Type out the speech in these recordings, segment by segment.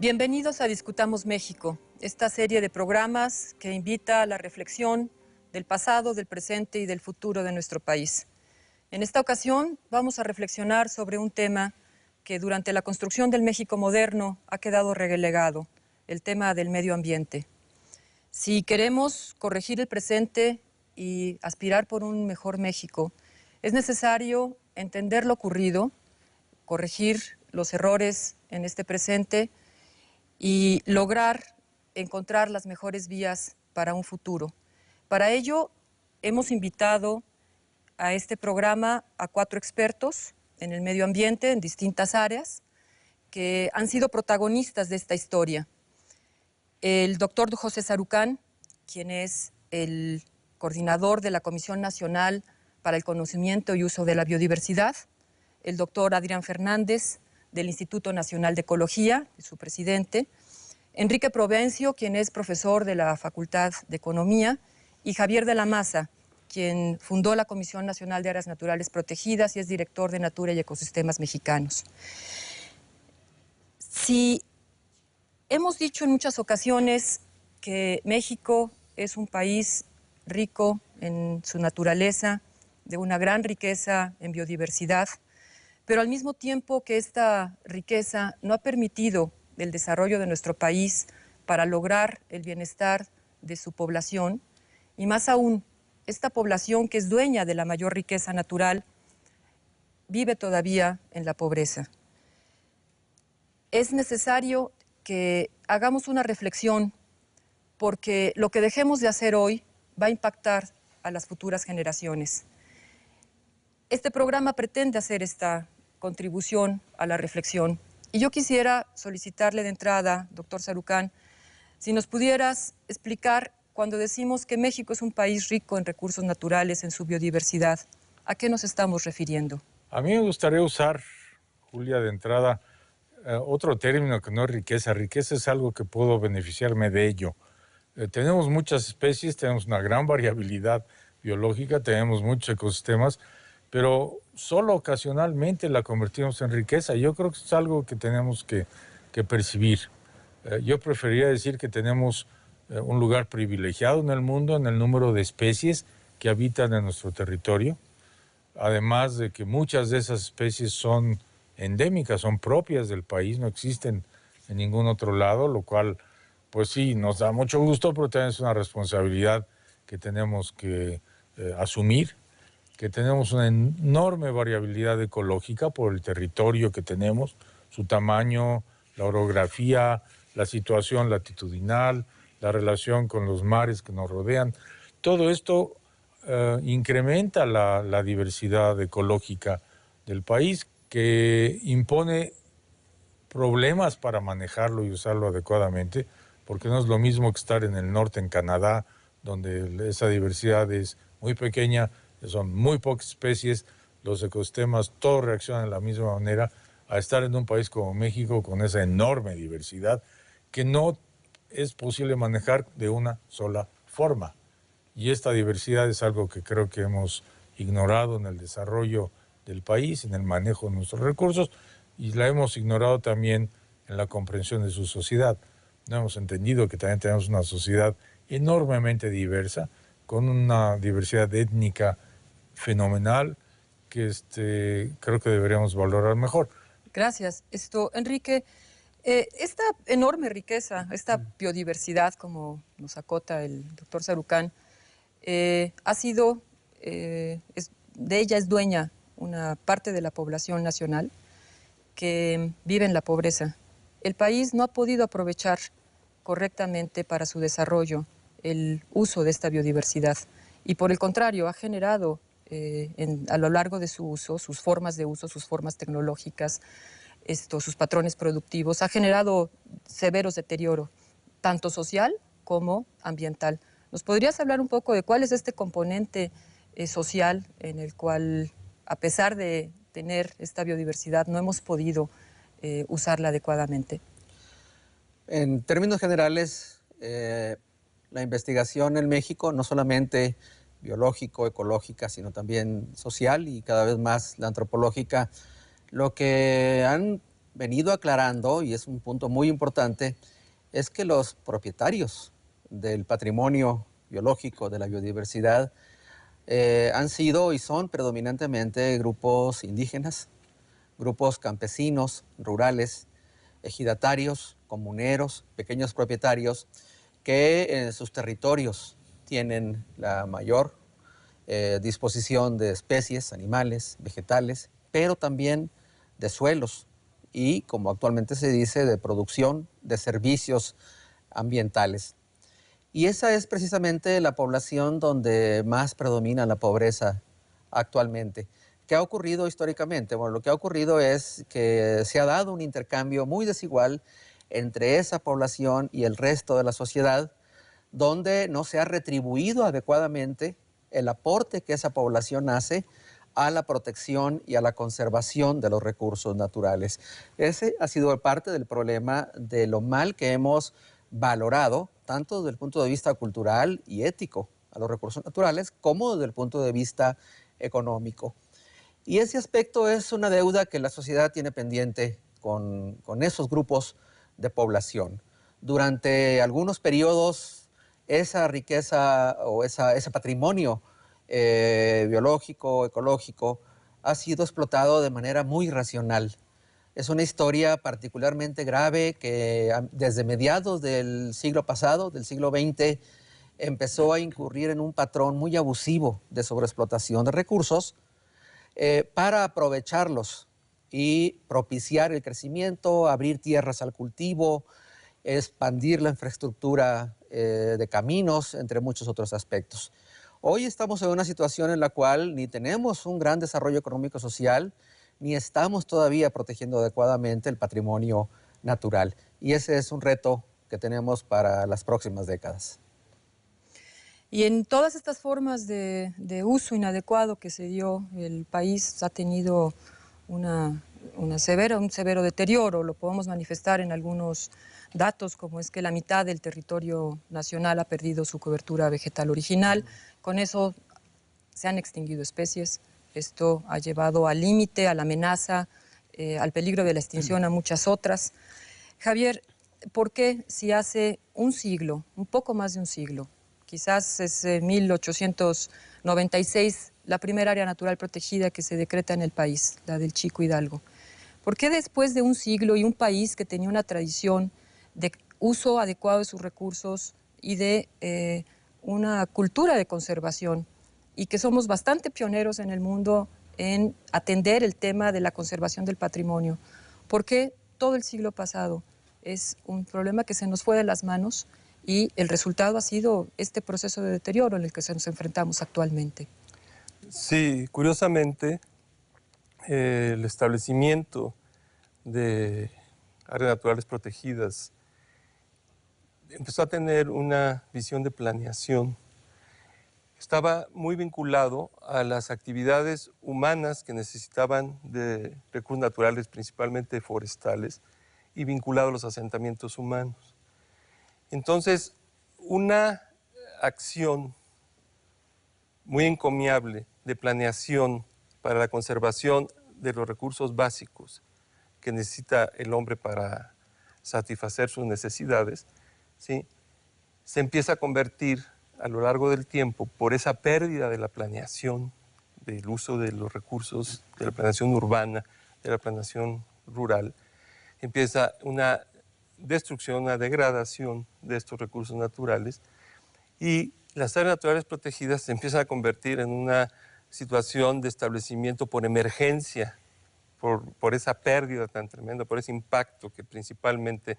Bienvenidos a Discutamos México, esta serie de programas que invita a la reflexión del pasado, del presente y del futuro de nuestro país. En esta ocasión vamos a reflexionar sobre un tema que durante la construcción del México moderno ha quedado relegado, el tema del medio ambiente. Si queremos corregir el presente y aspirar por un mejor México, es necesario entender lo ocurrido, corregir los errores en este presente y lograr encontrar las mejores vías para un futuro. Para ello, hemos invitado a este programa a 4 expertos en el medio ambiente en distintas áreas que han sido protagonistas de esta historia. El doctor José Sarucán, quien es el coordinador de la Comisión Nacional para el Conocimiento y Uso de la Biodiversidad, el doctor Adrián Fernández, del Instituto Nacional de Ecología, su presidente, Enrique Provencio, quien es profesor de la Facultad de Economía, y Javier de la Maza, quien fundó la Comisión Nacional de Áreas Naturales Protegidas y es director de Natura y Ecosistemas Mexicanos. Si hemos dicho en muchas ocasiones que México es un país rico en su naturaleza, de una gran riqueza en biodiversidad, pero al mismo tiempo que esta riqueza no ha permitido el desarrollo de nuestro país para lograr el bienestar de su población, y más aún, esta población que es dueña de la mayor riqueza natural, vive todavía en la pobreza. Es necesario que hagamos una reflexión, porque lo que dejemos de hacer hoy va a impactar a las futuras generaciones. Este programa pretende hacer esta contribución a la reflexión. Y yo quisiera solicitarle de entrada, doctor Sarucán, si nos pudieras explicar, cuando decimos que México es un país rico en recursos naturales, en su biodiversidad, ¿a qué nos estamos refiriendo? A mí me gustaría usar, Julia, de entrada, otro término que no es riqueza. Riqueza es algo que puedo beneficiarme de ello. Tenemos muchas especies, tenemos una gran variabilidad biológica, tenemos muchos ecosistemas, pero solo ocasionalmente la convertimos en riqueza. Yo creo que es algo que tenemos que percibir. Yo preferiría decir que tenemos un lugar privilegiado en el mundo en el número de especies que habitan en nuestro territorio, además de que muchas de esas especies son endémicas, son propias del país, no existen en ningún otro lado, lo cual, pues sí, nos da mucho gusto, pero también es una responsabilidad que tenemos que asumir, que tenemos una enorme variabilidad ecológica por el territorio que tenemos, su tamaño, la orografía, la situación latitudinal, la relación con los mares que nos rodean. Todo esto incrementa la diversidad ecológica del país, que impone problemas para manejarlo y usarlo adecuadamente, porque no es lo mismo que estar en el norte, en Canadá, donde esa diversidad es muy pequeña, son muy pocas especies, los ecosistemas todos reaccionan de la misma manera, a estar en un país como México con esa enorme diversidad que no es posible manejar de una sola forma. Y esta diversidad es algo que creo que hemos ignorado en el desarrollo del país, en el manejo de nuestros recursos, y la hemos ignorado también en la comprensión de su sociedad. No hemos entendido que también tenemos una sociedad enormemente diversa, con una diversidad étnica fenomenal que creo que deberíamos valorar mejor. Gracias. Enrique, esta enorme riqueza, esta biodiversidad, como nos acota el doctor Sarucán, ha sido, de ella es dueña una parte de la población nacional que vive en la pobreza. El país no ha podido aprovechar correctamente para su desarrollo el uso de esta biodiversidad y por el contrario ha generado a lo largo de su uso, sus formas de uso, sus formas tecnológicas, sus patrones productivos, ha generado severos deterioro, tanto social como ambiental. ¿Nos podrías hablar un poco de cuál es este componente social en el cual, a pesar de tener esta biodiversidad, no hemos podido usarla adecuadamente? En términos generales, la investigación en México, no solamente biológico, ecológica, sino también social y cada vez más la antropológica, lo que han venido aclarando, y es un punto muy importante, es que los propietarios del patrimonio biológico, de la biodiversidad, han sido y son predominantemente grupos indígenas, grupos campesinos, rurales, ejidatarios, comuneros, pequeños propietarios, que en sus territorios tienen la mayor disposición de especies, animales, vegetales, pero también de suelos y, como actualmente se dice, de producción de servicios ambientales. Y esa es precisamente la población donde más predomina la pobreza actualmente. ¿Qué ha ocurrido históricamente? Bueno, lo que ha ocurrido es que se ha dado un intercambio muy desigual entre esa población y el resto de la sociedad, donde no se ha retribuido adecuadamente el aporte que esa población hace a la protección y a la conservación de los recursos naturales. Ese ha sido parte del problema de lo mal que hemos valorado, tanto desde el punto de vista cultural y ético, a los recursos naturales, como desde el punto de vista económico. Y ese aspecto es una deuda que la sociedad tiene pendiente con esos grupos de población. Durante algunos periodos, esa riqueza o ese patrimonio biológico, ecológico, ha sido explotado de manera muy irracional. Es una historia particularmente grave que desde mediados del siglo pasado, del siglo XX, empezó a incurrir en un patrón muy abusivo de sobreexplotación de recursos para aprovecharlos y propiciar el crecimiento, abrir tierras al cultivo, expandir la infraestructura de caminos, entre muchos otros aspectos. Hoy estamos en una situación en la cual ni tenemos un gran desarrollo económico-social, ni estamos todavía protegiendo adecuadamente el patrimonio natural. Y ese es un reto que tenemos para las próximas décadas. Y en todas estas formas de uso inadecuado que se dio, el país ha tenido un severo deterioro. Lo podemos manifestar en algunos datos, como es que la mitad del territorio nacional ha perdido su cobertura vegetal original. Con eso se han extinguido especies. Esto ha llevado al límite, a la amenaza, al peligro de la extinción a muchas otras. Javier, ¿por qué si hace un siglo, un poco más de un siglo, quizás es 1896, la primera área natural protegida que se decreta en el país, la del Chico Hidalgo? ¿Por qué después de un siglo y un país que tenía una tradición de uso adecuado de sus recursos y de una cultura de conservación, y que somos bastante pioneros en el mundo en atender el tema de la conservación del patrimonio, por qué todo el siglo pasado es un problema que se nos fue de las manos y el resultado ha sido este proceso de deterioro en el que nos enfrentamos actualmente? Sí, curiosamente, el establecimiento de áreas naturales protegidas empezó a tener una visión de planeación. Estaba muy vinculado a las actividades humanas que necesitaban de recursos naturales, principalmente forestales, y vinculado a los asentamientos humanos. Entonces, una acción muy encomiable de planeación para la conservación de los recursos básicos que necesita el hombre para satisfacer sus necesidades, ¿sí?, se empieza a convertir a lo largo del tiempo, por esa pérdida de la planeación, del uso de los recursos, de la planeación urbana, de la planeación rural, empieza una destrucción, una degradación de estos recursos naturales, y las áreas naturales protegidas se empiezan a convertir en una situación de establecimiento por emergencia, por esa pérdida tan tremenda, por ese impacto que principalmente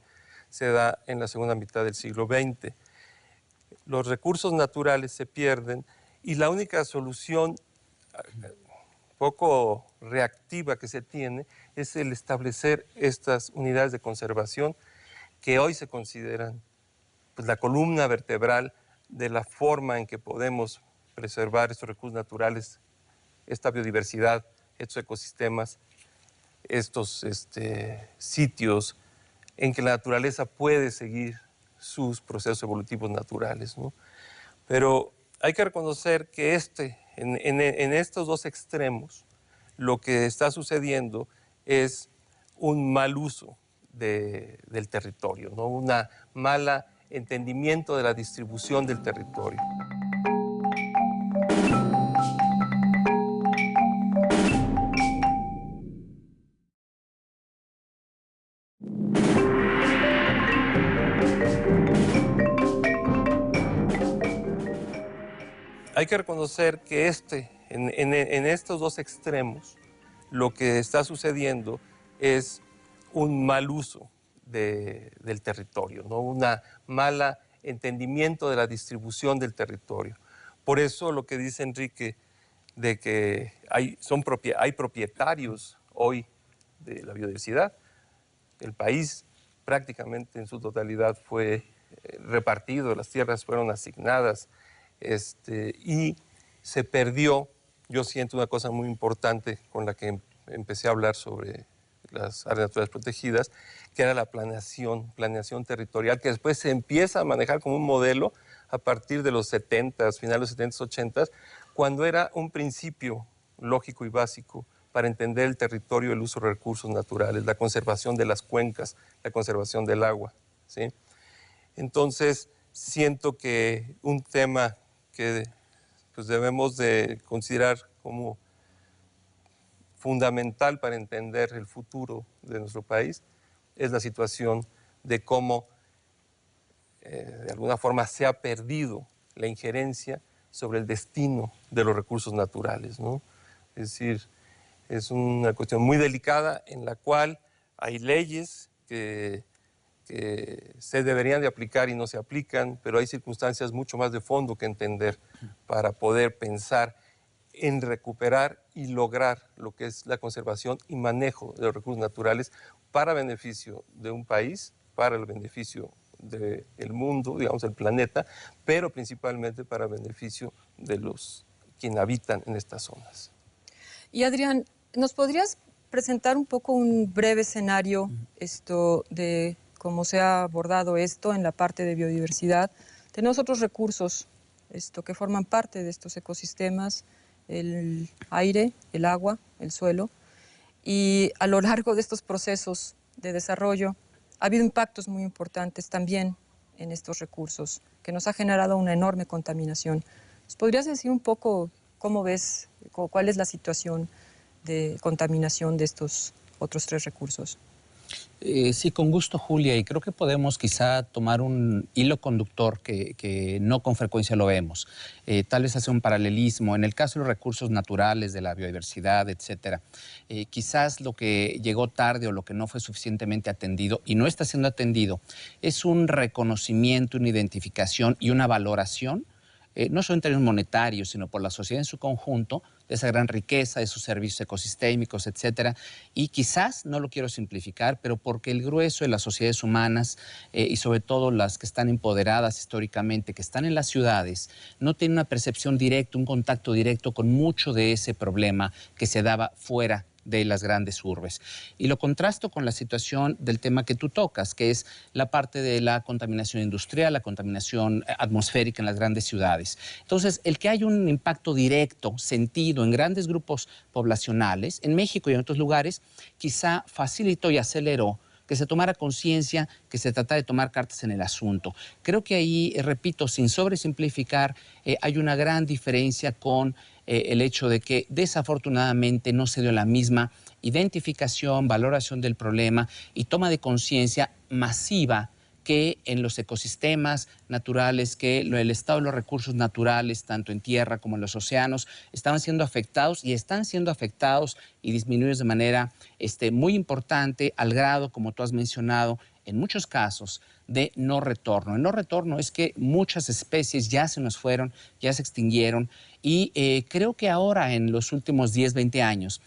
se da en la segunda mitad del siglo XX. Los recursos naturales se pierden y la única solución poco reactiva que se tiene es el establecer estas unidades de conservación que hoy se consideran, pues, la columna vertebral de la forma en que podemos preservar estos recursos naturales, esta biodiversidad, estos ecosistemas, estos sitios en que la naturaleza puede seguir sus procesos evolutivos naturales, ¿no? Pero hay que reconocer que en estos dos extremos lo que está sucediendo es un mal uso del territorio, ¿no? Una mala entendimiento de la distribución del territorio. Hay que reconocer que en estos dos extremos lo que está sucediendo es un mal uso del territorio, ¿no? Una mala entendimiento de la distribución del territorio. Por eso lo que dice Enrique de que hay propietarios hoy de la biodiversidad. El país prácticamente en su totalidad fue repartido, las tierras fueron asignadas y se perdió. Yo siento una cosa muy importante con la que empecé a hablar sobre las áreas naturales protegidas, que era la planeación territorial, que después se empieza a manejar como un modelo a partir de los 70s, finales de los 70s, 80s, cuando era un principio lógico y básico para entender el territorio, el uso de recursos naturales, la conservación de las cuencas, la conservación del agua, ¿sí? Entonces, siento que un tema que pues, debemos de considerar como fundamental para entender el futuro de nuestro país es la situación de cómo de alguna forma se ha perdido la injerencia sobre el destino de los recursos naturales, ¿no? Es decir, es una cuestión muy delicada en la cual hay leyes que se deberían de aplicar y no se aplican, pero hay circunstancias mucho más de fondo que entender para poder pensar en recuperar y lograr lo que es la conservación y manejo de los recursos naturales para beneficio de un país, para el beneficio del mundo, digamos, del planeta, pero principalmente para beneficio de los quienes habitan en estas zonas. Y Adrián, ¿nos podrías presentar un poco un breve escenario de cómo se ha abordado esto en la parte de biodiversidad? Tenemos otros recursos que forman parte de estos ecosistemas, el aire, el agua, el suelo, y a lo largo de estos procesos de desarrollo ha habido impactos muy importantes también en estos recursos, que nos ha generado una enorme contaminación. ¿Nos podrías decir un poco cómo ves, cuál es la situación de contaminación de estos otros tres recursos? Sí, con gusto, Julia, y creo que podemos quizá tomar un hilo conductor que no con frecuencia lo vemos. Tal vez hacer un paralelismo. En el caso de los recursos naturales, de la biodiversidad, etcétera, quizás lo que llegó tarde o lo que no fue suficientemente atendido y no está siendo atendido es un reconocimiento, una identificación y una valoración, no solo en términos monetarios, sino por la sociedad en su conjunto, de esa gran riqueza, de sus servicios ecosistémicos, etcétera. Y quizás, no lo quiero simplificar, pero porque el grueso de las sociedades humanas y sobre todo las que están empoderadas históricamente, que están en las ciudades, no tienen una percepción directa, un contacto directo con mucho de ese problema que se daba fuera de las grandes urbes. Y lo contrasto con la situación del tema que tú tocas, que es la parte de la contaminación industrial, la contaminación atmosférica en las grandes ciudades. Entonces, el que haya un impacto directo, sentido en grandes grupos poblacionales, en México y en otros lugares, quizá facilitó y aceleró que se tomara conciencia, que se tratara de tomar cartas en el asunto. Creo que ahí, repito, sin sobresimplificar, hay una gran diferencia con el hecho de que desafortunadamente no se dio la misma identificación, valoración del problema y toma de conciencia masiva que en los ecosistemas naturales, que el estado de los recursos naturales, tanto en tierra como en los océanos, estaban siendo afectados y están siendo afectados y disminuidos de manera muy importante, al grado, como tú has mencionado, en muchos casos, de no retorno. El no retorno es que muchas especies ya se nos fueron, ya se extinguieron, y creo que ahora, en los últimos 10, 20 años,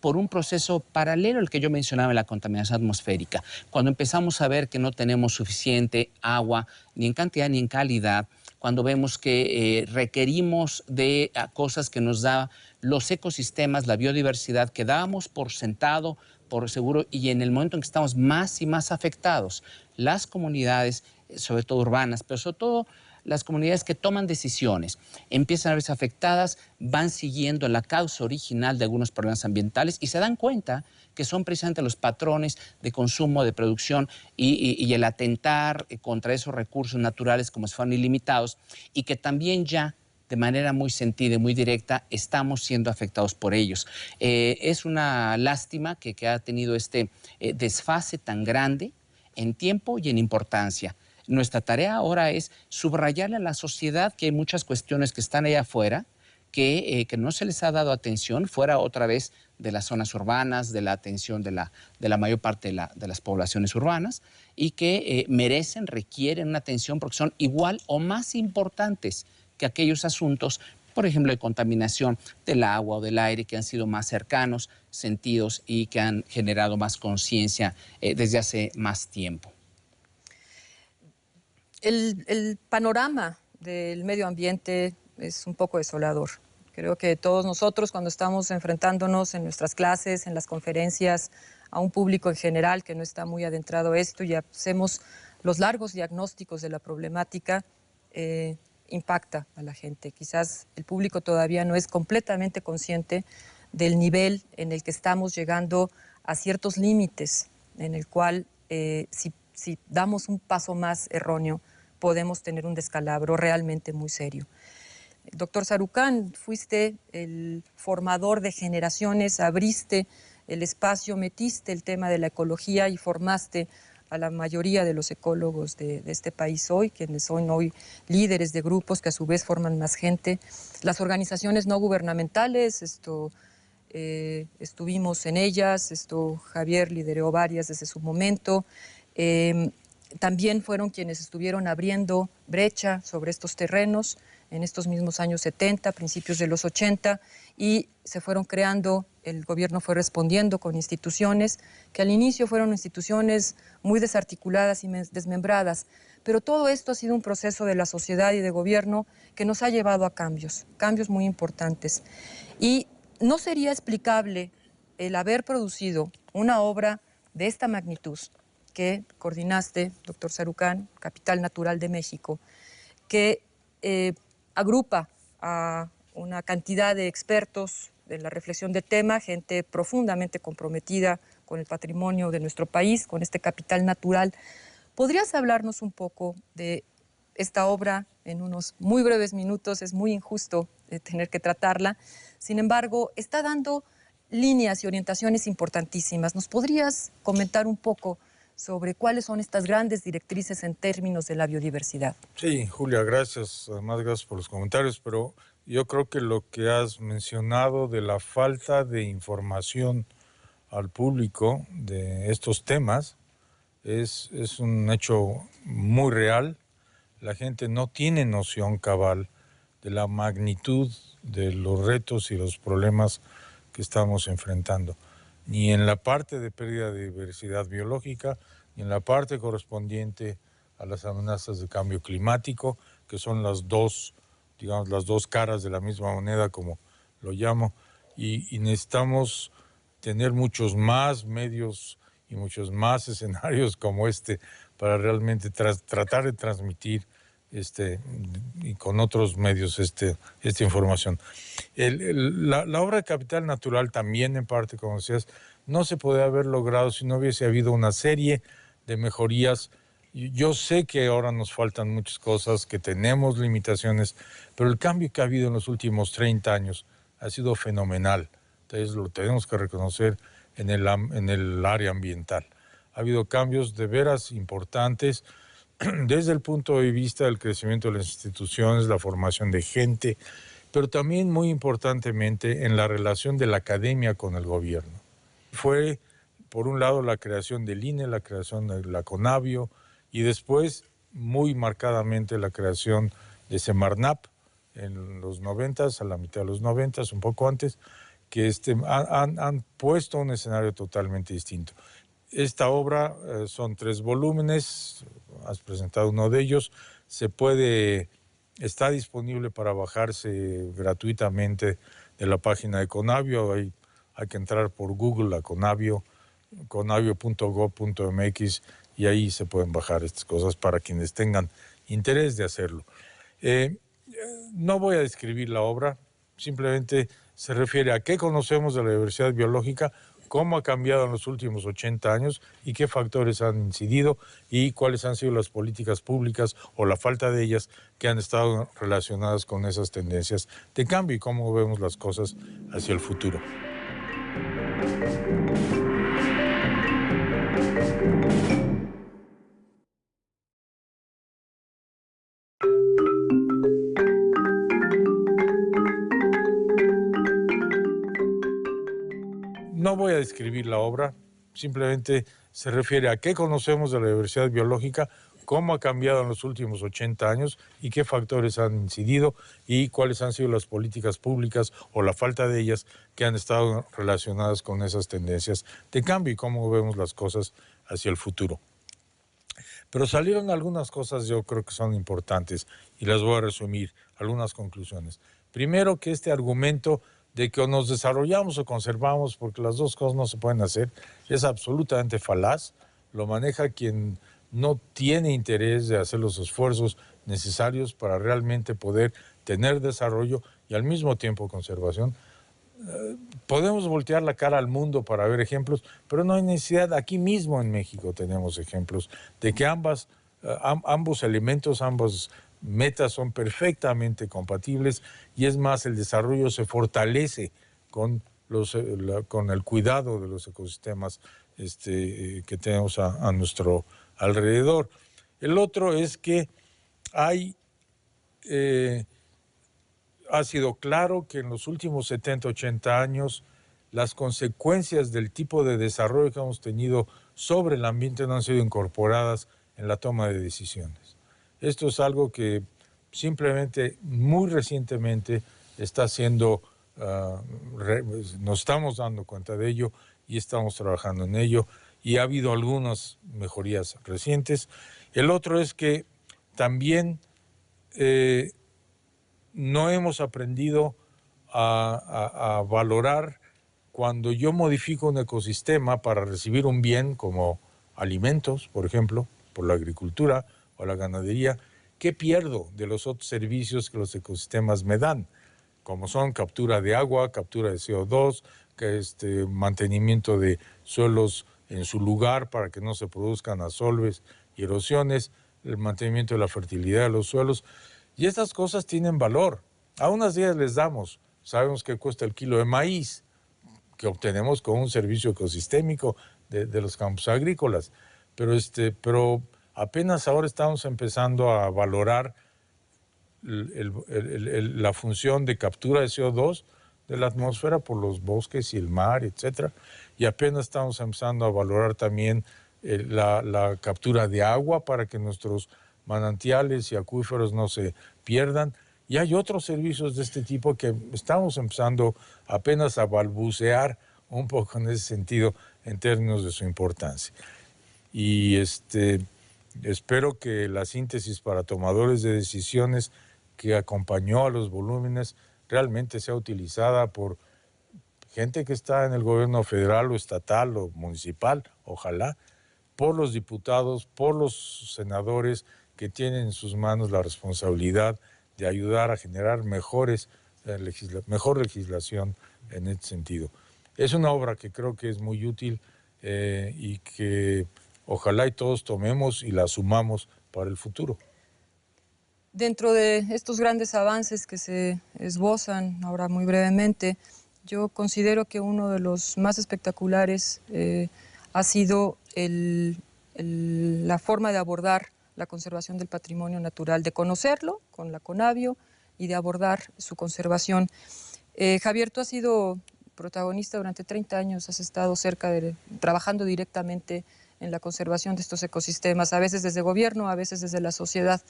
por un proceso paralelo al que yo mencionaba en la contaminación atmosférica, cuando empezamos a ver que no tenemos suficiente agua, ni en cantidad ni en calidad, cuando vemos que requerimos de cosas que nos da los ecosistemas, la biodiversidad, que dábamos por sentado, por seguro, y en el momento en que estamos más y más afectados, las comunidades, sobre todo urbanas, pero sobre todo las comunidades que toman decisiones empiezan a verse afectadas, van siguiendo la causa original de algunos problemas ambientales y se dan cuenta que son precisamente los patrones de consumo, de producción y el atentar contra esos recursos naturales como si fueran ilimitados, y que también ya de manera muy sentida y muy directa estamos siendo afectados por ellos. Es una lástima que ha tenido este desfase tan grande en tiempo y en importancia. Nuestra tarea ahora es subrayarle a la sociedad que hay muchas cuestiones que están allá afuera, que no se les ha dado atención, fuera otra vez de las zonas urbanas, de la atención de la mayor parte de las poblaciones urbanas, y que merecen, requieren una atención porque son igual o más importantes que aquellos asuntos, por ejemplo, de contaminación del agua o del aire, que han sido más cercanos, sentidos y que han generado más conciencia desde hace más tiempo. El panorama del medio ambiente es un poco desolador. Creo que todos nosotros, cuando estamos enfrentándonos en nuestras clases, en las conferencias, a un público en general que no está muy adentrado a esto y hacemos los largos diagnósticos de la problemática, impacta a la gente. Quizás el público todavía no es completamente consciente del nivel en el que estamos llegando a ciertos límites, en el cual si damos un paso más erróneo, podemos tener un descalabro realmente muy serio. Doctor Sarucán, fuiste el formador de generaciones, abriste el espacio, metiste el tema de la ecología y formaste a la mayoría de los ecólogos de este país hoy, quienes son hoy líderes de grupos que a su vez forman más gente. Las organizaciones no gubernamentales, estuvimos en ellas, Javier lideró varias desde su momento. También fueron quienes estuvieron abriendo brecha sobre estos terrenos en estos mismos años 70, principios de los 80, y se fueron creando, el gobierno fue respondiendo con instituciones que al inicio fueron instituciones muy desarticuladas y desmembradas, pero todo esto ha sido un proceso de la sociedad y de gobierno que nos ha llevado a cambios muy importantes. Y no sería explicable el haber producido una obra de esta magnitud que coordinaste, doctor Sarucán, Capital Natural de México, que agrupa a una cantidad de expertos de la reflexión de tema, gente profundamente comprometida con el patrimonio de nuestro país, con este capital natural. ¿Podrías hablarnos un poco de esta obra en unos muy breves minutos? Es muy injusto tener que tratarla. Sin embargo, está dando líneas y orientaciones importantísimas. ¿Nos podrías comentar un poco sobre cuáles son estas grandes directrices en términos de la biodiversidad? Sí, Julia, gracias. Además, gracias por los comentarios, pero yo creo que lo que has mencionado de la falta de información al público de estos temas es un hecho muy real. La gente no tiene noción cabal de la magnitud de los retos y los problemas que estamos enfrentando, ni en la parte de pérdida de diversidad biológica, ni en la parte correspondiente a las amenazas de cambio climático, que son las dos, digamos, las dos caras de la misma moneda, como lo llamo, y necesitamos tener muchos más medios y muchos más escenarios como este para realmente tratar de transmitir y con otros medios esta información. La obra de Capital Natural también, en parte, como decías, no se podría haber logrado si no hubiese habido una serie de mejorías. Yo sé que ahora nos faltan muchas cosas, que tenemos limitaciones, pero el cambio que ha habido en los últimos 30 años ha sido fenomenal. Entonces lo tenemos que reconocer en el área ambiental. Ha habido cambios de veras importantes desde el punto de vista del crecimiento de las instituciones, la formación de gente, pero también muy importantemente en la relación de la academia con el gobierno. Fue, por un lado, la creación del INE, la creación de la CONABIO, y después, muy marcadamente, la creación de Semarnap en los 90s, a la mitad de los 90s, un poco antes, que han puesto un escenario totalmente distinto. Esta obra son 3 volúmenes, has presentado uno de ellos, está disponible para bajarse gratuitamente de la página de Conavio. Hay que entrar por Google a Conavio, conavio.gov.mx, y ahí se pueden bajar estas cosas para quienes tengan interés de hacerlo. No voy a describir la obra, simplemente se refiere a qué conocemos de la diversidad biológica, cómo ha cambiado en los últimos 80 años y qué factores han incidido y cuáles han sido las políticas públicas o la falta de ellas que han estado relacionadas con esas tendencias de cambio y cómo vemos las cosas hacia el futuro. No voy a describir la obra, simplemente se refiere a qué conocemos de la diversidad biológica, cómo ha cambiado en los últimos 80 años y qué factores han incidido y cuáles han sido las políticas públicas o la falta de ellas que han estado relacionadas con esas tendencias de cambio y cómo vemos las cosas hacia el futuro. Pero salieron algunas cosas yo creo que son importantes y las voy a resumir, algunas conclusiones. Primero, que este argumento de que o nos desarrollamos o conservamos, porque las dos cosas no se pueden hacer, es absolutamente falaz. Lo maneja quien no tiene interés de hacer los esfuerzos necesarios para realmente poder tener desarrollo y al mismo tiempo conservación. Podemos voltear la cara al mundo para ver ejemplos, pero no hay necesidad. Aquí mismo en México tenemos ejemplos de que ambos elementos, ambas metas son perfectamente compatibles y es más, el desarrollo se fortalece con el cuidado de los ecosistemas que tenemos a nuestro alrededor. El otro es que ha sido claro que en los últimos 70, 80 años las consecuencias del tipo de desarrollo que hemos tenido sobre el ambiente no han sido incorporadas en la toma de decisiones. Esto es algo que simplemente muy recientemente está siendo, nos estamos dando cuenta de ello y estamos trabajando en ello y ha habido algunas mejorías recientes. El otro es que también no hemos aprendido a valorar cuando yo modifico un ecosistema para recibir un bien como alimentos, por ejemplo, por la agricultura o la ganadería, ¿qué pierdo de los otros servicios que los ecosistemas me dan? Como son captura de agua, captura de CO2, mantenimiento de suelos en su lugar para que no se produzcan asolves y erosiones, el mantenimiento de la fertilidad de los suelos. Y estas cosas tienen valor. A unas días les damos. Sabemos que cuesta el kilo de maíz que obtenemos con un servicio ecosistémico de los campos agrícolas. Pero apenas ahora estamos empezando a valorar la función de captura de CO2 de la atmósfera por los bosques y el mar, etc. Y apenas estamos empezando a valorar también la captura de agua para que nuestros manantiales y acuíferos no se pierdan. Y hay otros servicios de este tipo que estamos empezando apenas a balbucear un poco en ese sentido en términos de su importancia. Y espero que la síntesis para tomadores de decisiones que acompañó a los volúmenes realmente sea utilizada por gente que está en el gobierno federal o estatal o municipal, ojalá, por los diputados, por los senadores que tienen en sus manos la responsabilidad de ayudar a generar mejor legislación en este sentido. Es una obra que creo que es muy útil y que ojalá y todos tomemos y la asumamos para el futuro. Dentro de estos grandes avances que se esbozan ahora muy brevemente, yo considero que uno de los más espectaculares ha sido la forma de abordar la conservación del patrimonio natural, de conocerlo con la CONABIO y de abordar su conservación. Javier, tú has sido protagonista durante 30 años, has estado trabajando directamente en la conservación de estos ecosistemas, a veces desde gobierno, a veces desde la sociedad.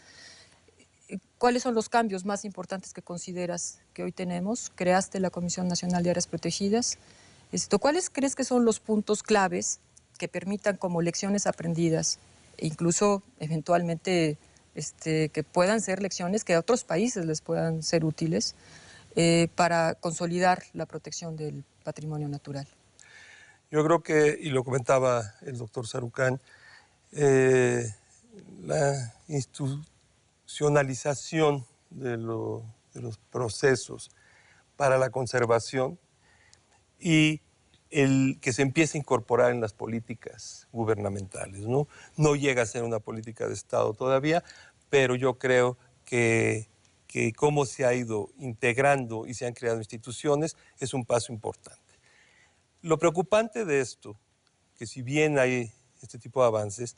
¿Cuáles son los cambios más importantes que consideras que hoy tenemos? Creaste la Comisión Nacional de Áreas Protegidas. ¿Cuáles crees que son los puntos claves que permitan como lecciones aprendidas e incluso eventualmente que puedan ser lecciones que a otros países les puedan ser útiles para consolidar la protección del patrimonio natural? Yo creo que, y lo comentaba el doctor Sarucán, la institucionalización de los procesos para la conservación y el que se empiece a incorporar en las políticas gubernamentales, ¿no? No llega a ser una política de Estado todavía, pero yo creo que cómo se ha ido integrando y se han creado instituciones es un paso importante. Lo preocupante de esto, que si bien hay este tipo de avances,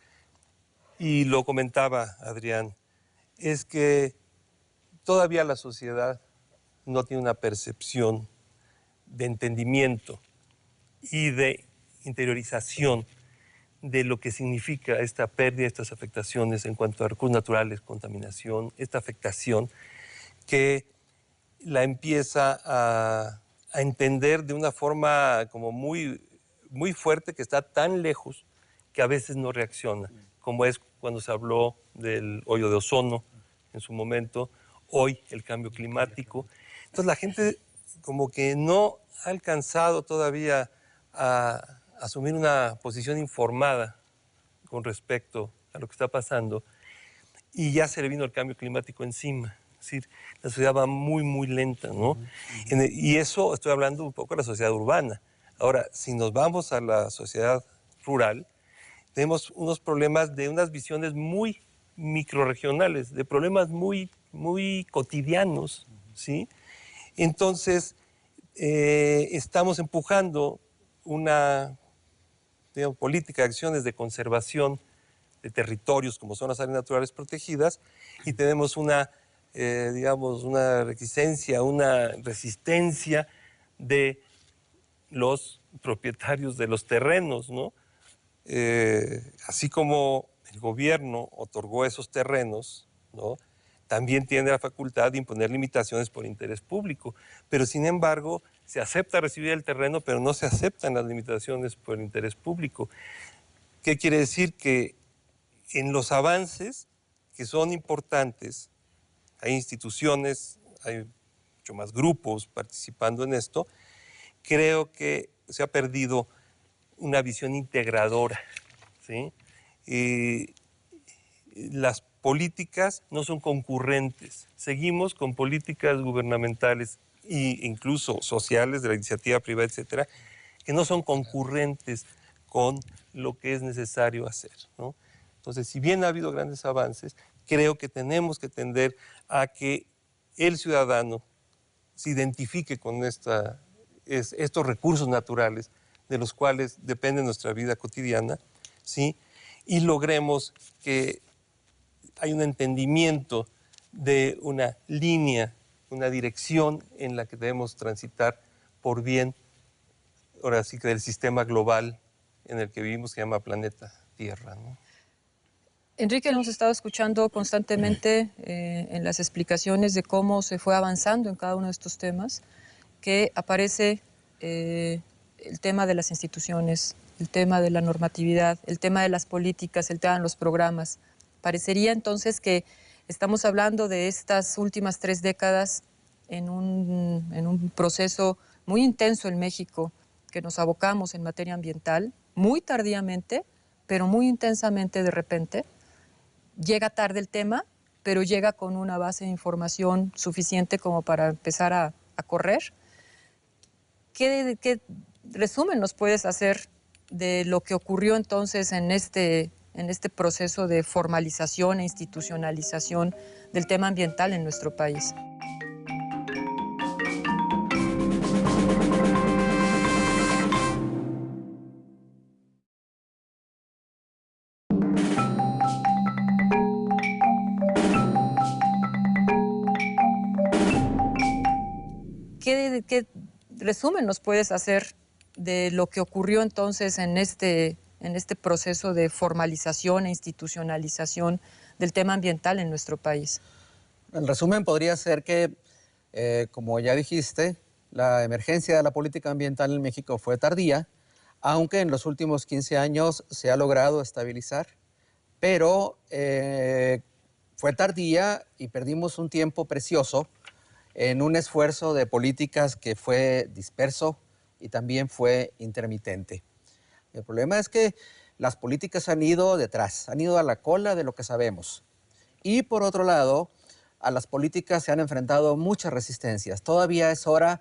y lo comentaba Adrián, es que todavía la sociedad no tiene una percepción de entendimiento y de interiorización de lo que significa esta pérdida, estas afectaciones en cuanto a recursos naturales, contaminación, esta afectación que la empieza a entender de una forma como muy, muy fuerte, que está tan lejos que a veces no reacciona, como es cuando se habló del hoyo de ozono en su momento, hoy el cambio climático. Entonces la gente como que no ha alcanzado todavía a asumir una posición informada con respecto a lo que está pasando y ya se le vino el cambio climático encima. Es decir, la sociedad va muy, muy lenta, ¿no? Y eso estoy hablando un poco de la sociedad urbana. Ahora, si nos vamos a la sociedad rural, tenemos unos problemas de unas visiones muy microrregionales, de problemas muy, muy cotidianos, ¿sí? Entonces, estamos empujando una, digamos, política de acciones de conservación de territorios como son las áreas naturales protegidas y tenemos una, digamos, una reticencia, una resistencia de los propietarios de los terrenos, ¿no? Así como el gobierno otorgó esos terrenos, ¿no? También tiene la facultad de imponer limitaciones por interés público, pero sin embargo se acepta recibir el terreno, pero no se aceptan las limitaciones por interés público. ¿Qué quiere decir? Que en los avances que son importantes, hay instituciones, hay mucho más grupos participando en esto, creo que se ha perdido una visión integradora, ¿sí? Las políticas no son concurrentes. Seguimos con políticas gubernamentales e incluso sociales de la iniciativa privada, etcétera, que no son concurrentes con lo que es necesario hacer, ¿no? Entonces, si bien ha habido grandes avances, creo que tenemos que tender a que el ciudadano se identifique con estos recursos naturales de los cuales depende nuestra vida cotidiana, ¿sí? Y logremos que hay un entendimiento de una línea, una dirección en la que debemos transitar por bien, ahora sí que del sistema global en el que vivimos, que se llama planeta Tierra, ¿no? Enrique, hemos estado escuchando constantemente en las explicaciones de cómo se fue avanzando en cada uno de estos temas, que aparece el tema de las instituciones, el tema de la normatividad, el tema de las políticas, el tema de los programas. Parecería entonces que estamos hablando de estas últimas 3 décadas en un proceso muy intenso en México, que nos abocamos en materia ambiental, muy tardíamente, pero muy intensamente de repente. Llega tarde el tema, pero llega con una base de información suficiente como para empezar a correr. ¿Qué resumen nos puedes hacer de lo que ocurrió entonces en este proceso de formalización e institucionalización del tema ambiental en nuestro país? ¿Qué resumen nos puedes hacer de lo que ocurrió entonces en este proceso de formalización e institucionalización del tema ambiental en nuestro país? El resumen podría ser que, como ya dijiste, la emergencia de la política ambiental en México fue tardía, aunque en los últimos 15 años se ha logrado estabilizar, pero fue tardía y perdimos un tiempo precioso en un esfuerzo de políticas que fue disperso y también fue intermitente. El problema es que las políticas han ido detrás, han ido a la cola de lo que sabemos. Y por otro lado, a las políticas se han enfrentado muchas resistencias. Todavía es hora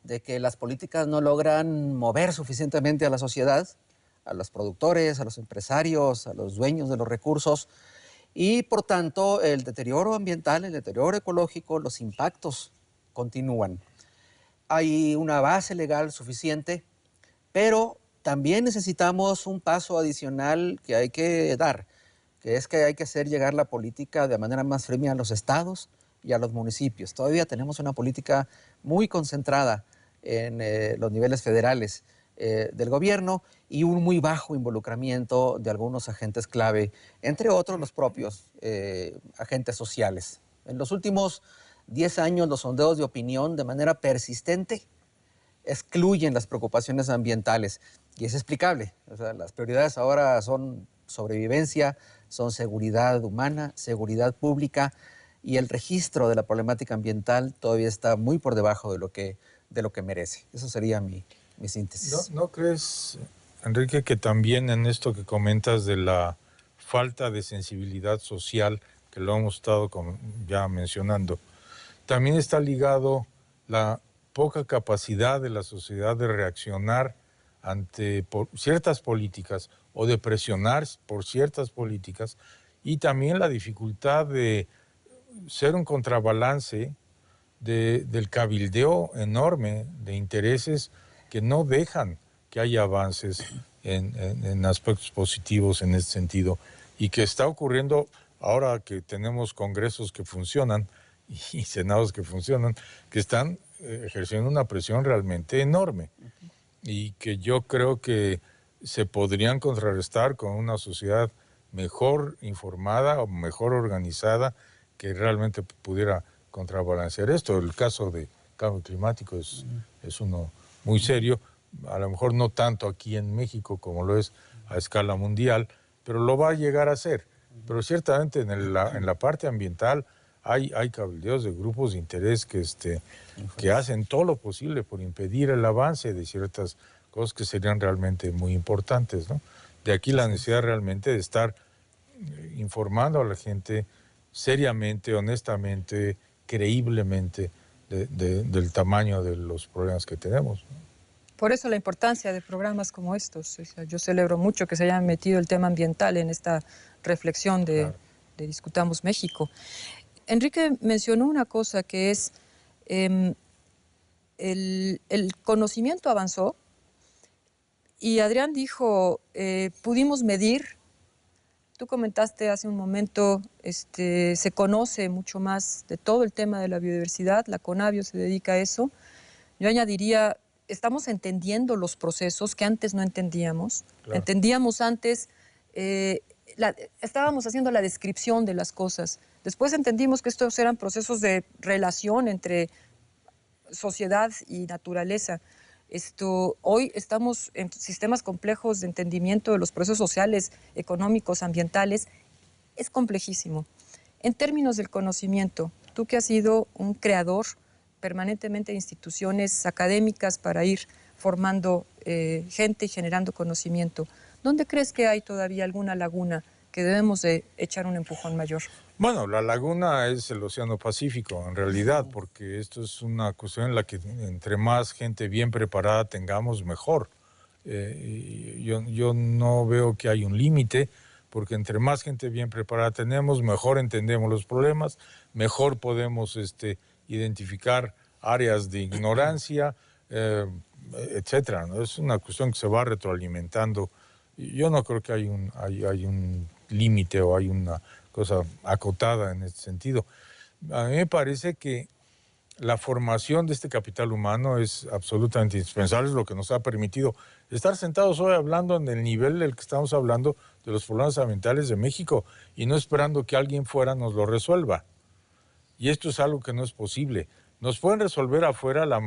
de que las políticas no logran mover suficientemente a la sociedad, a los productores, a los empresarios, a los dueños de los recursos, y por tanto el deterioro ambiental, el deterioro ecológico, los impactos continúan. Hay una base legal suficiente, pero también necesitamos un paso adicional que hay que dar, que es que hay que hacer llegar la política de manera más firme a los estados y a los municipios. Todavía tenemos una política muy concentrada en los niveles federales del gobierno y un muy bajo involucramiento de algunos agentes clave, entre otros los propios agentes sociales. En los últimos 10 años, los sondeos de opinión de manera persistente excluyen las preocupaciones ambientales y es explicable. O sea, las prioridades ahora son sobrevivencia, son seguridad humana, seguridad pública, y el registro de la problemática ambiental todavía está muy por debajo de lo que merece. Eso sería mi síntesis. ¿No crees, Enrique, que también en esto que comentas de la falta de sensibilidad social, que lo hemos estado ya mencionando, también está ligado la poca capacidad de la sociedad de reaccionar ante ciertas políticas o de presionar por ciertas políticas, y también la dificultad de ser un contrabalance del cabildeo enorme de intereses que no dejan que haya avances en aspectos positivos en este sentido, y que está ocurriendo ahora que tenemos congresos que funcionan y senados que funcionan, que están ejerciendo una presión realmente enorme y que yo creo que se podrían contrarrestar con una sociedad mejor informada o mejor organizada que realmente pudiera contrabalancear esto. El caso de cambio climático es uno muy serio, a lo mejor no tanto aquí en México como lo es a escala mundial, pero lo va a llegar a ser. Pero ciertamente en la parte ambiental hay cabildeos de grupos de interés que hacen todo lo posible por impedir el avance de ciertas cosas que serían realmente muy importantes, ¿no? De aquí la necesidad realmente de estar informando a la gente seriamente, honestamente, creíblemente del tamaño de los problemas que tenemos, ¿no? Por eso la importancia de programas como estos. O sea, yo celebro mucho que se haya metido el tema ambiental en esta reflexión de Discutamos México. Enrique mencionó una cosa que es el conocimiento avanzó, y Adrián dijo, pudimos medir. Tú comentaste hace un momento, se conoce mucho más de todo el tema de la biodiversidad, la Conavio se dedica a eso. Yo añadiría, estamos entendiendo los procesos que antes no entendíamos. Claro. Entendíamos antes, estábamos haciendo la descripción de las cosas. Después entendimos que estos eran procesos de relación entre sociedad y naturaleza. Hoy estamos en sistemas complejos de entendimiento de los procesos sociales, económicos, ambientales. Es complejísimo. En términos del conocimiento, tú que has sido un creador permanentemente de instituciones académicas para ir formando gente y generando conocimiento, ¿dónde crees que hay todavía alguna laguna que debemos de echar un empujón mayor? Bueno, la laguna es el Océano Pacífico, en realidad, porque esto es una cuestión en la que entre más gente bien preparada tengamos, mejor. Yo no veo que hay un límite, porque entre más gente bien preparada tenemos, mejor entendemos los problemas, mejor podemos identificar áreas de ignorancia, etcétera, ¿no? Es una cuestión que se va retroalimentando. Yo no creo que hay un límite o hay una cosa acotada en este sentido. A mí me parece que la formación de este capital humano es absolutamente indispensable, es lo que nos ha permitido estar sentados hoy hablando en el nivel del que estamos hablando de los problemas ambientales de México y no esperando que alguien fuera nos lo resuelva. Y esto es algo que no es posible. Nos pueden resolver afuera las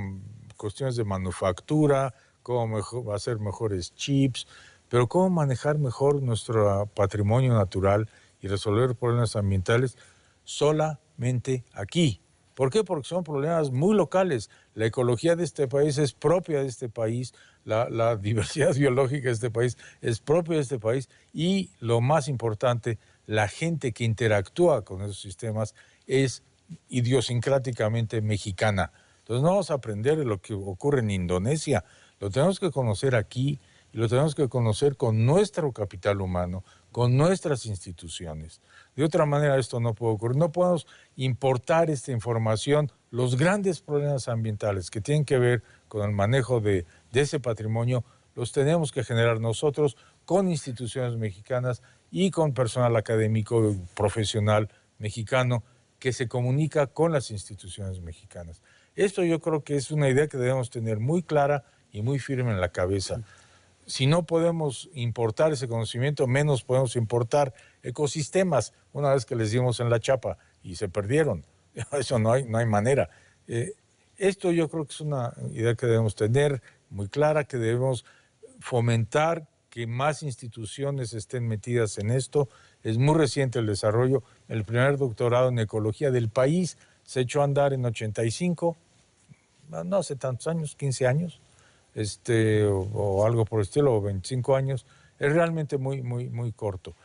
cuestiones de manufactura, cómo hacer mejores chips, pero cómo manejar mejor nuestro patrimonio natural y resolver problemas ambientales solamente aquí. ¿Por qué? Porque son problemas muy locales. La ecología de este país es propia de este país, la diversidad biológica de este país es propia de este país y, lo más importante, la gente que interactúa con esos sistemas es idiosincráticamente mexicana. Entonces no vamos a aprender de lo que ocurre en Indonesia, lo tenemos que conocer aquí y lo tenemos que conocer con nuestro capital humano, con nuestras instituciones. De otra manera esto no puede ocurrir. No podemos importar esta información. Los grandes problemas ambientales que tienen que ver con el manejo de ese patrimonio los tenemos que generar nosotros con instituciones mexicanas y con personal académico y profesional mexicano que se comunica con las instituciones mexicanas. Esto yo creo que es una idea que debemos tener muy clara y muy firme en la cabeza. Si no podemos importar ese conocimiento, menos podemos importar ecosistemas, una vez que les dimos en la chapa y se perdieron. Eso no hay manera. Esto yo creo que es una idea que debemos tener muy clara, que debemos fomentar que más instituciones estén metidas en esto. Es muy reciente el desarrollo. El primer doctorado en ecología del país se echó a andar en 85, no hace tantos años, 15 años, o algo por el estilo, o 25 años. Es realmente muy corto.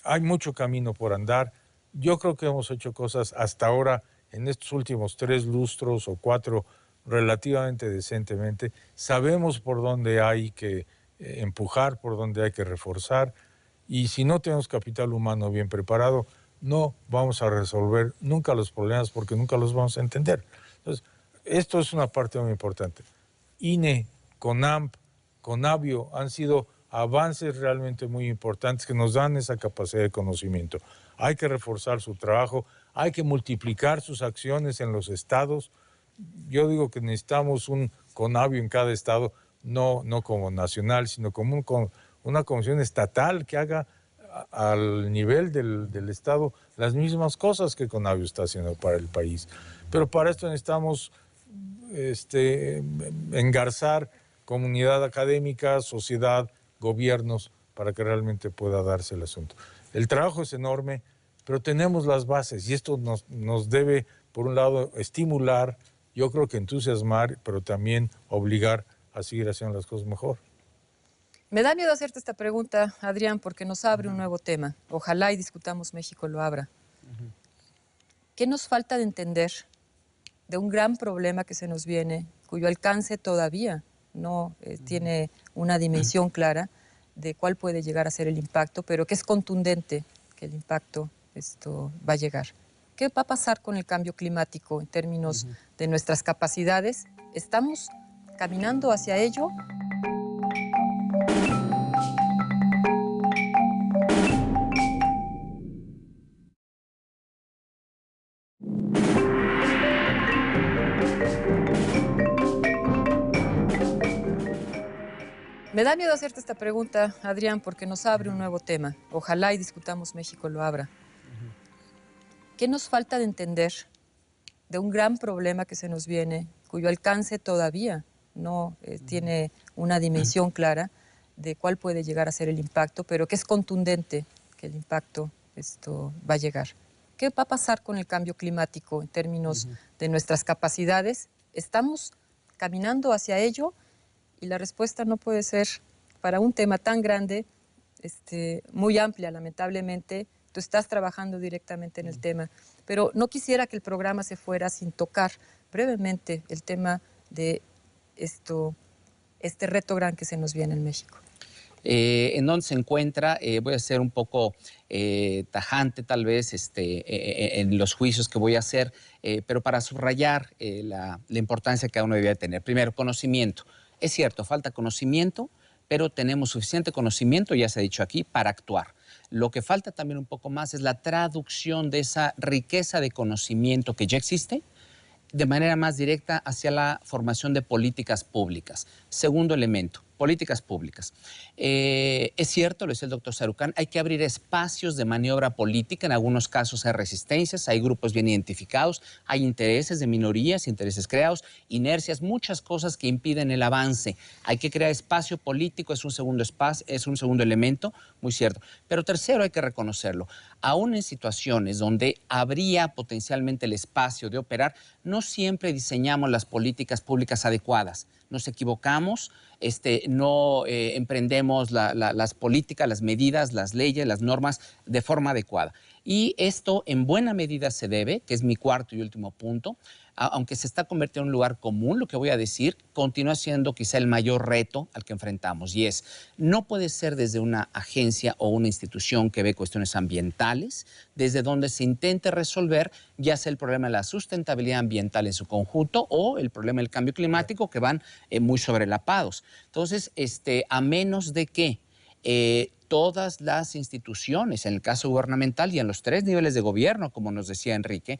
Hay mucho camino por andar. Yo creo que hemos hecho cosas hasta ahora, en estos últimos 3 lustros o 4, relativamente decentemente. Sabemos por dónde hay que empujar, por dónde hay que reforzar, y si no tenemos capital humano bien preparado, no vamos a resolver nunca los problemas porque nunca los vamos a entender. Entonces, esto es una parte muy importante. INE, CONAMP, CONABIO han sido avances realmente muy importantes que nos dan esa capacidad de conocimiento. Hay que reforzar su trabajo, hay que multiplicar sus acciones en los estados. Yo digo que necesitamos un CONABIO en cada estado, no como nacional, sino como una comisión estatal que haga al nivel del estado las mismas cosas que CONABIO está haciendo para el país. Pero para esto necesitamos engarzar comunidad académica, sociedad, gobiernos, para que realmente pueda darse el asunto. El trabajo es enorme, pero tenemos las bases y esto nos debe, por un lado, estimular, yo creo que entusiasmar, pero también obligar a seguir haciendo las cosas mejor. Me da miedo hacerte esta pregunta, Adrián, porque nos abre un nuevo tema. Ojalá y Discutamos México lo abra. ¿Qué nos falta de entender de un gran problema que se nos viene, cuyo alcance todavía no tiene una dimensión clara de cuál puede llegar a ser el impacto, pero que es contundente que el impacto va a llegar? ¿Qué va a pasar con el cambio climático en términos de nuestras capacidades? ¿Estamos caminando hacia ello? Me da miedo hacerte esta pregunta, Adrián, porque nos abre un nuevo tema. Ojalá y Discutamos México lo abra. ¿Qué nos falta de entender de un gran problema que se nos viene, cuyo alcance todavía no tiene una dimensión clara de cuál puede llegar a ser el impacto, pero que es contundente que el impacto va a llegar? ¿Qué va a pasar con el cambio climático en términos de nuestras capacidades? ¿Estamos caminando hacia ello? Y la respuesta no puede ser, para un tema tan grande, muy amplia, lamentablemente. Tú estás trabajando directamente en el tema, pero no quisiera que el programa se fuera sin tocar brevemente el tema de este reto gran que se nos viene en México. En dónde se encuentra, voy a ser un poco tajante tal vez en los juicios que voy a hacer, pero para subrayar la importancia que cada uno debía tener. Primero, conocimiento. Es cierto, falta conocimiento, pero tenemos suficiente conocimiento, ya se ha dicho aquí, para actuar. Lo que falta también un poco más es la traducción de esa riqueza de conocimiento que ya existe de manera más directa hacia la formación de políticas públicas. Segundo elemento, políticas públicas. Es cierto, lo dice el doctor Sarucán, hay que abrir espacios de maniobra política. En algunos casos hay resistencias, hay grupos bien identificados, hay intereses de minorías, intereses creados, inercias, muchas cosas que impiden el avance. Hay que crear espacio político, es un segundo espacio, es un segundo elemento, muy cierto. Pero tercero, hay que reconocerlo. Aún en situaciones donde habría potencialmente el espacio de operar, no siempre diseñamos las políticas públicas adecuadas. Nos equivocamos, no emprendemos las políticas, las medidas, las leyes, las normas de forma adecuada. Y esto en buena medida se debe, que es mi cuarto y último punto, aunque se está convirtiendo en un lugar común, lo que voy a decir continúa siendo quizá el mayor reto al que enfrentamos, y es, no puede ser desde una agencia o una institución que ve cuestiones ambientales, desde donde se intente resolver ya sea el problema de la sustentabilidad ambiental en su conjunto o el problema del cambio climático, que van muy sobrelapados. Entonces, a menos de que todas las instituciones, en el caso gubernamental y en los 3 niveles de gobierno, como nos decía Enrique,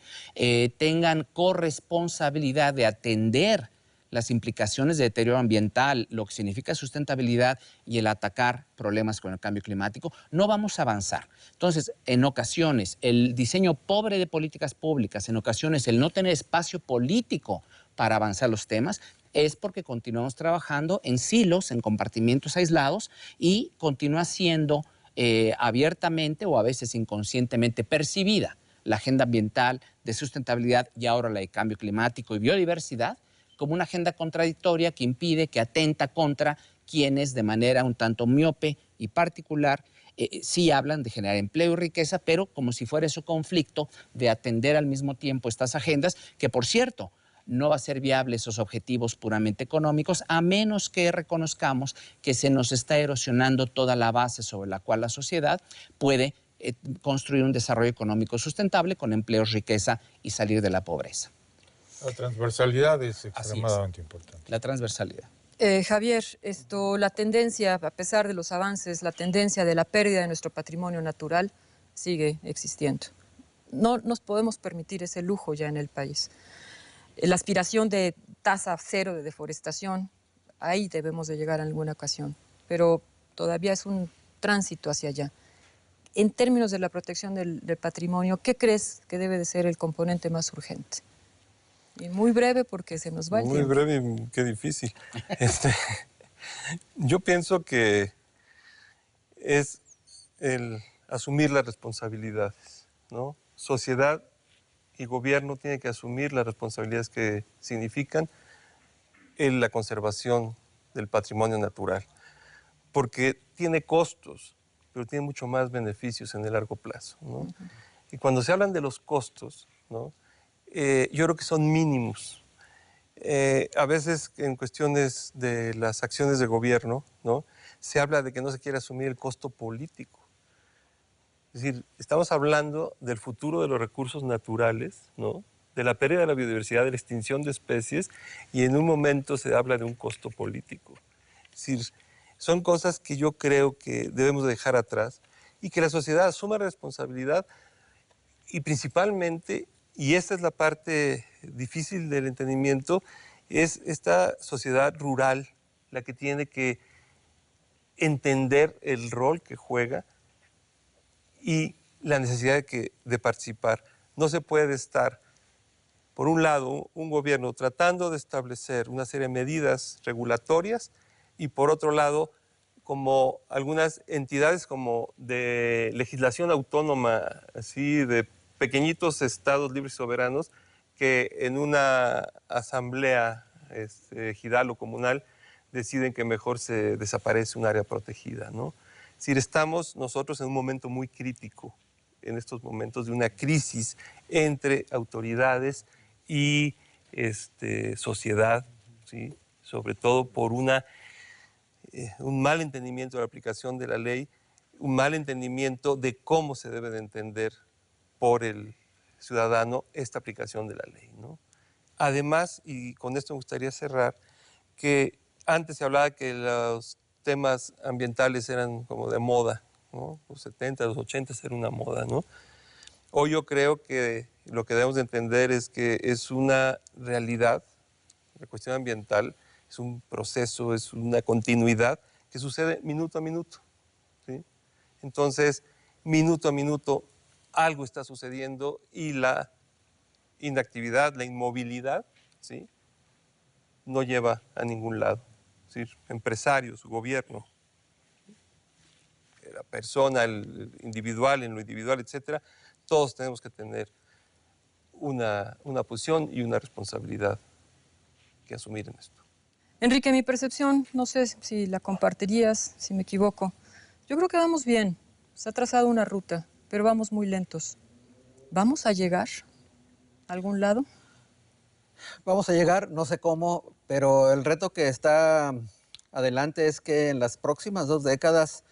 tengan corresponsabilidad de atender las implicaciones de deterioro ambiental, lo que significa sustentabilidad y el atacar problemas con el cambio climático, no vamos a avanzar. Entonces, en ocasiones, el diseño pobre de políticas públicas, en ocasiones, el no tener espacio político para avanzar los temas, es porque continuamos trabajando en silos, en compartimientos aislados, y continúa siendo abiertamente o a veces inconscientemente percibida la agenda ambiental, de sustentabilidad y ahora la de cambio climático y biodiversidad como una agenda contradictoria que impide, que atenta contra quienes de manera un tanto miope y particular sí hablan de generar empleo y riqueza, pero como si fuera su conflicto de atender al mismo tiempo estas agendas, que por cierto, no va a ser viable esos objetivos puramente económicos a menos que reconozcamos que se nos está erosionando toda la base sobre la cual la sociedad puede construir un desarrollo económico sustentable con empleos, riqueza y salir de la pobreza. La transversalidad es extremadamente importante. La transversalidad. Javier, la tendencia, a pesar de los avances, la tendencia de la pérdida de nuestro patrimonio natural sigue existiendo. No nos podemos permitir ese lujo ya en el país. La aspiración de tasa cero de deforestación, ahí debemos de llegar en alguna ocasión, pero todavía es un tránsito hacia allá. En términos de la protección del patrimonio, ¿qué crees que debe de ser el componente más urgente? Y muy breve porque se nos va el tiempo. Muy breve y qué difícil. Yo pienso que es el asumir las responsabilidades, ¿no? Sociedad y gobierno tienen que asumir las responsabilidades que significan la conservación del patrimonio natural, porque tiene costos, pero tiene mucho más beneficios en el largo plazo, ¿no? Y cuando se hablan de los costos, ¿no? Yo creo que son mínimos. A veces en cuestiones de las acciones de gobierno, ¿no? Se habla de que no se quiere asumir el costo político. Es decir, estamos hablando del futuro de los recursos naturales, ¿no? De la pérdida de la biodiversidad, de la extinción de especies, y en un momento se habla de un costo político. Es decir, son cosas que yo creo que debemos dejar atrás y que la sociedad asuma responsabilidad, y principalmente, y esta es la parte difícil del entendimiento, es esta sociedad rural la que tiene que entender el rol que juega y la necesidad de participar. No se puede estar, por un lado, un gobierno tratando de establecer una serie de medidas regulatorias y por otro lado, como algunas entidades como de legislación autónoma, así de pequeñitos estados libres y soberanos, que en una asamblea ejidal o comunal deciden que mejor se desaparece un área protegida, ¿no? Es decir, estamos nosotros en un momento muy crítico, en estos momentos de una crisis entre autoridades y sociedad, ¿sí? Sobre todo por un mal entendimiento de la aplicación de la ley, un mal entendimiento de cómo se debe de entender por el ciudadano esta aplicación de la ley, ¿no? Además, y con esto me gustaría cerrar, que antes se hablaba que los temas ambientales eran como de moda, ¿no? Los 70, los 80 era una moda, ¿no? Hoy yo creo que lo que debemos de entender es que es una realidad, la cuestión ambiental es un proceso, es una continuidad que sucede minuto a minuto, ¿sí? Entonces, minuto a minuto algo está sucediendo y la inactividad, la inmovilidad, ¿sí? No lleva a ningún lado. Es decir, empresarios, gobierno, la persona, el individual, en lo individual, etcétera, todos tenemos que tener una posición y una responsabilidad que asumir en esto. Enrique, mi percepción, no sé si la compartirías, si me equivoco. Yo creo que vamos bien, se ha trazado una ruta, pero vamos muy lentos. ¿Vamos a llegar a algún lado? Vamos a llegar, no sé cómo, pero el reto que está adelante es que en las próximas 2 décadas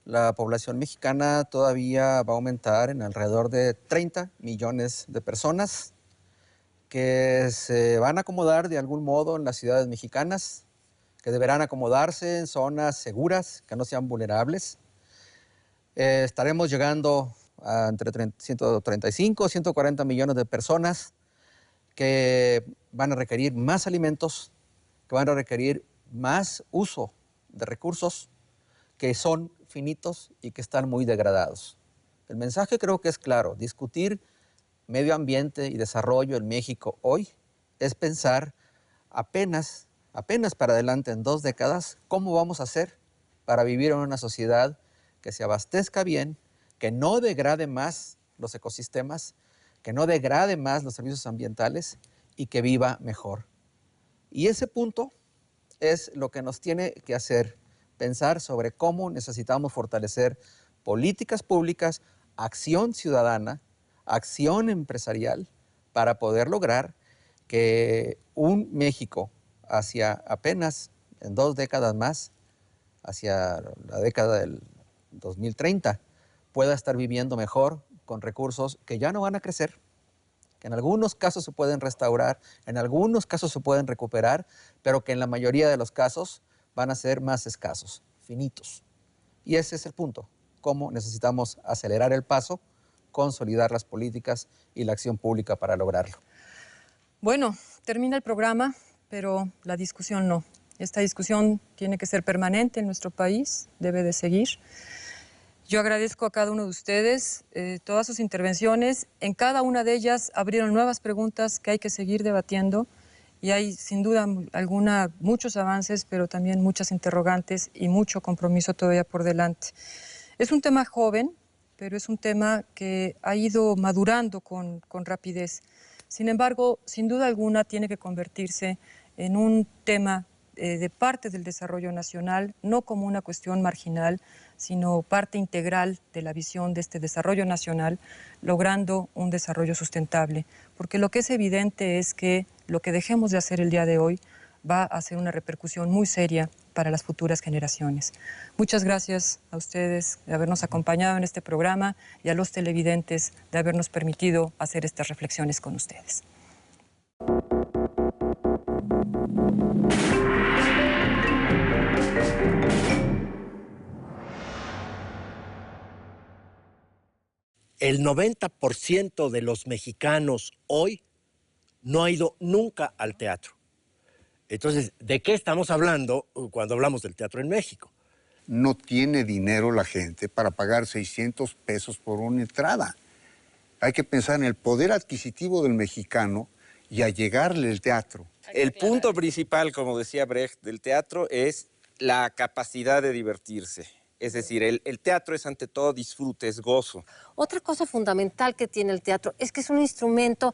la población mexicana todavía va a aumentar en alrededor de 30 millones de personas que se van a acomodar de algún modo en las ciudades mexicanas, que deberán acomodarse en zonas seguras, que no sean vulnerables. Estaremos llegando a entre 135 y 140 millones de personas que van a requerir más alimentos, que van a requerir más uso de recursos que son finitos y que están muy degradados. El mensaje creo que es claro: discutir medio ambiente y desarrollo en México hoy es pensar apenas para adelante en 2 décadas cómo vamos a hacer para vivir en una sociedad que se abastezca bien, que no degrade más los ecosistemas, que no degrade más los servicios ambientales y que viva mejor. Y ese punto es lo que nos tiene que hacer pensar sobre cómo necesitamos fortalecer políticas públicas, acción ciudadana, acción empresarial, para poder lograr que un México hacia apenas en 2 décadas más, hacia la década del 2030, pueda estar viviendo mejor con recursos que ya no van a crecer, que en algunos casos se pueden restaurar, en algunos casos se pueden recuperar, pero que en la mayoría de los casos van a ser más escasos, finitos. Y ese es el punto, cómo necesitamos acelerar el paso, consolidar las políticas y la acción pública para lograrlo. Bueno, termina el programa, pero la discusión no. Esta discusión tiene que ser permanente en nuestro país, debe de seguir. Yo agradezco a cada uno de ustedes todas sus intervenciones. En cada una de ellas abrieron nuevas preguntas que hay que seguir debatiendo y hay sin duda alguna muchos avances, pero también muchas interrogantes y mucho compromiso todavía por delante. Es un tema joven, pero es un tema que ha ido madurando con rapidez. Sin embargo, sin duda alguna tiene que convertirse en un tema de parte del desarrollo nacional, no como una cuestión marginal, sino parte integral de la visión de este desarrollo nacional, logrando un desarrollo sustentable. Porque lo que es evidente es que lo que dejemos de hacer el día de hoy va a hacer una repercusión muy seria para las futuras generaciones. Muchas gracias a ustedes de habernos acompañado en este programa y a los televidentes de habernos permitido hacer estas reflexiones con ustedes. El 90% de los mexicanos hoy no ha ido nunca al teatro. Entonces, ¿de qué estamos hablando cuando hablamos del teatro en México? No tiene dinero la gente para pagar 600 pesos por una entrada. Hay que pensar en el poder adquisitivo del mexicano y a llegarle el teatro. El punto principal, como decía Brecht, del teatro es la capacidad de divertirse. Es decir, el teatro es ante todo disfrute, es gozo. Otra cosa fundamental que tiene el teatro es que es un instrumento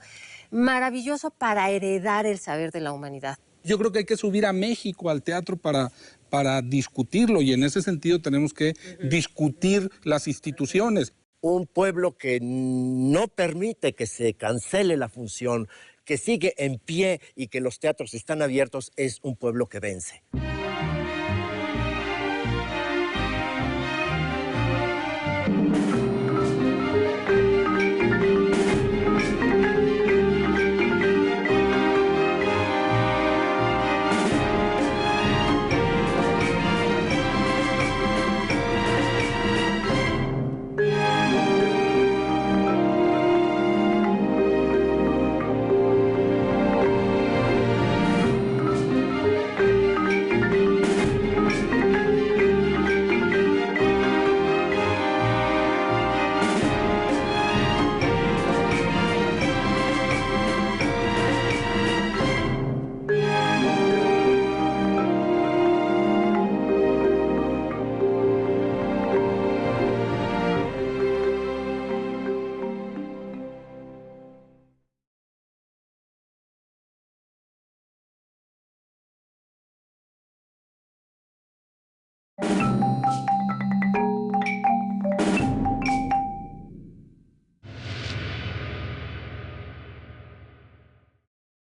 maravilloso para heredar el saber de la humanidad. Yo creo que hay que subir a México al teatro para discutirlo, y en ese sentido tenemos que discutir las instituciones. Un pueblo que no permite que se cancele la función, que sigue en pie y que los teatros están abiertos, es un pueblo que vence.